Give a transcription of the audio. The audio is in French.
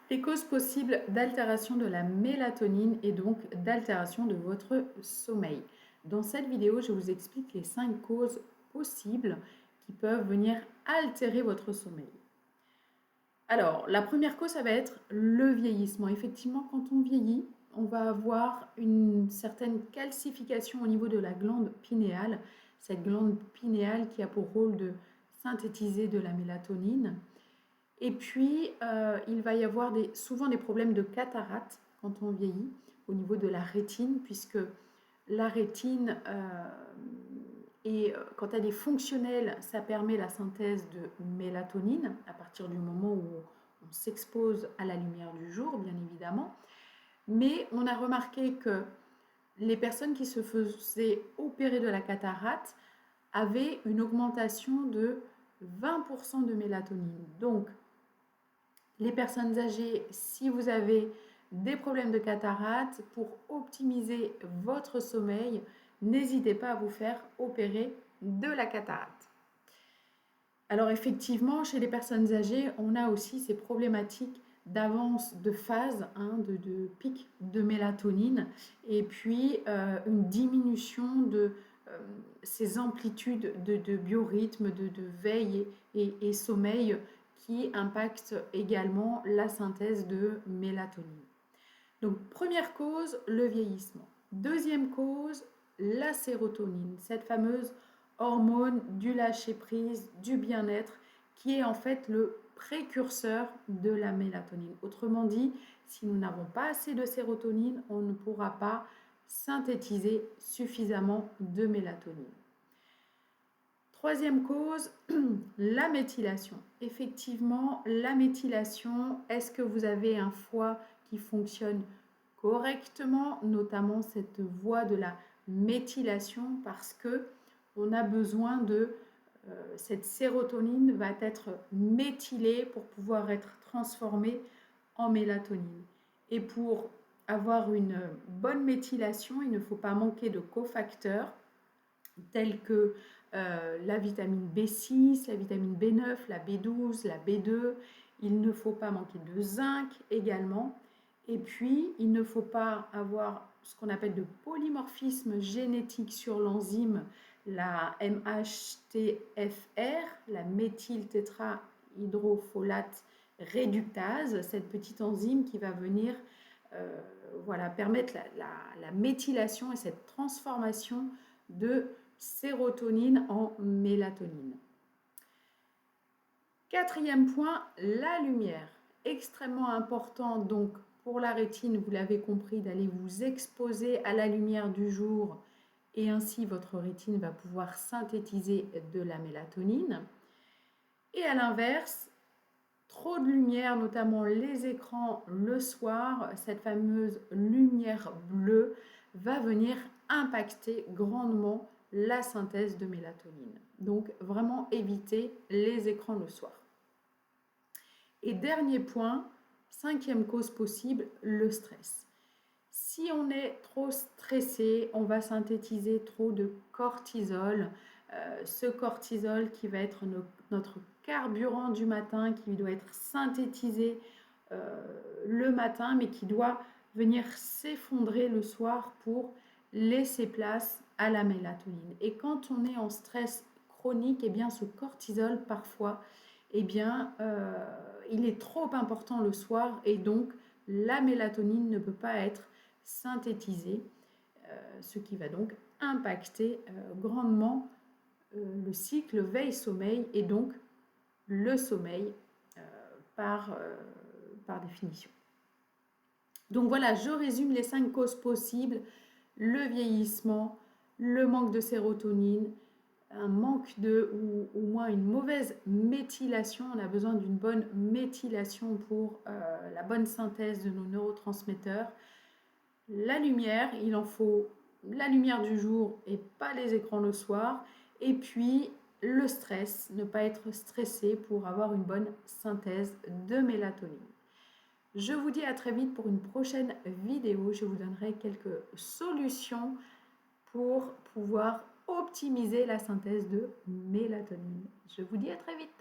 Les causes possibles d'altération de la mélatonine et donc d'altération de votre sommeil. Dans cette vidéo, je vous explique les 5 causes possibles qui peuvent venir altérer votre sommeil. Alors, la première cause, ça va être le vieillissement. Effectivement, quand on vieillit, on va avoir une certaine calcification au niveau de la glande pinéale. Cette glande pinéale qui a pour rôle de synthétiser de la mélatonine. Et puis, il va y avoir souvent des problèmes de cataracte quand on vieillit au niveau de la rétine, puisque la rétine, quand elle est fonctionnelle, ça permet la synthèse de mélatonine à partir du moment où on s'expose à la lumière du jour, bien évidemment. Mais on a remarqué que les personnes qui se faisaient opérer de la cataracte avaient une augmentation de 20% de mélatonine. Donc, les personnes âgées, si vous avez des problèmes de cataracte, pour optimiser votre sommeil, n'hésitez pas à vous faire opérer de la cataracte. Alors effectivement, chez les personnes âgées, on a aussi ces problématiques d'avance de phase, de pic de mélatonine, et puis une diminution de ces amplitudes de biorhythme, de veille et sommeil qui impactent également la synthèse de mélatonine. Donc première cause, le vieillissement. Deuxième cause, la sérotonine, cette fameuse hormone du lâcher-prise, du bien-être, qui est en fait le précurseur de la mélatonine. Autrement dit, si nous n'avons pas assez de sérotonine, on ne pourra pas synthétiser suffisamment de mélatonine. Troisième cause, la méthylation. Effectivement, la méthylation, est-ce que vous avez un foie qui fonctionne correctement, notamment cette voie de la méthylation, parce que on a besoin de cette sérotonine va être méthylée pour pouvoir être transformée en mélatonine. Et pour avoir une bonne méthylation, il ne faut pas manquer de cofacteurs tels que la vitamine B6, la vitamine B9, la B12, la B2. Il ne faut pas manquer de zinc également. Et puis, il ne faut pas avoir ce qu'on appelle de polymorphisme génétique sur l'enzyme, la MHTFR, la méthyltétrahydrofolate réductase, cette petite enzyme qui va venir permettre la méthylation et cette transformation de sérotonine en mélatonine. Quatrième point, la lumière. Extrêmement important donc pour la rétine, vous l'avez compris, d'aller vous exposer à la lumière du jour et ainsi votre rétine va pouvoir synthétiser de la mélatonine. Et à l'inverse, trop de lumière, notamment les écrans le soir, cette fameuse lumière bleue va venir impacter grandement la synthèse de mélatonine. Donc vraiment éviter les écrans le soir. Et dernier point, cinquième cause possible, le stress. Si on est trop stressé, on va synthétiser trop de cortisol. Ce cortisol qui va être notre carburant du matin, qui doit être synthétisé le matin, mais qui doit venir s'effondrer le soir pour laisser place à la mélatonine. Et quand on est en stress chronique, eh bien, ce cortisol, parfois, eh bien, il est trop important le soir et donc la mélatonine ne peut pas être synthétisée, ce qui va donc impacter grandement le cycle veille-sommeil et donc le sommeil par définition. Donc voilà, je résume les 5 causes possibles: le vieillissement, le manque de sérotonine, un manque ou au moins une mauvaise méthylation. On a besoin d'une bonne méthylation pour la bonne synthèse de nos neurotransmetteurs. La lumière, il en faut la lumière du jour et pas les écrans le soir. Et puis le stress, ne pas être stressé pour avoir une bonne synthèse de mélatonine. Je vous dis à très vite pour une prochaine vidéo. Je vous donnerai quelques solutions pour pouvoir optimiser la synthèse de mélatonine. Je vous dis à très vite.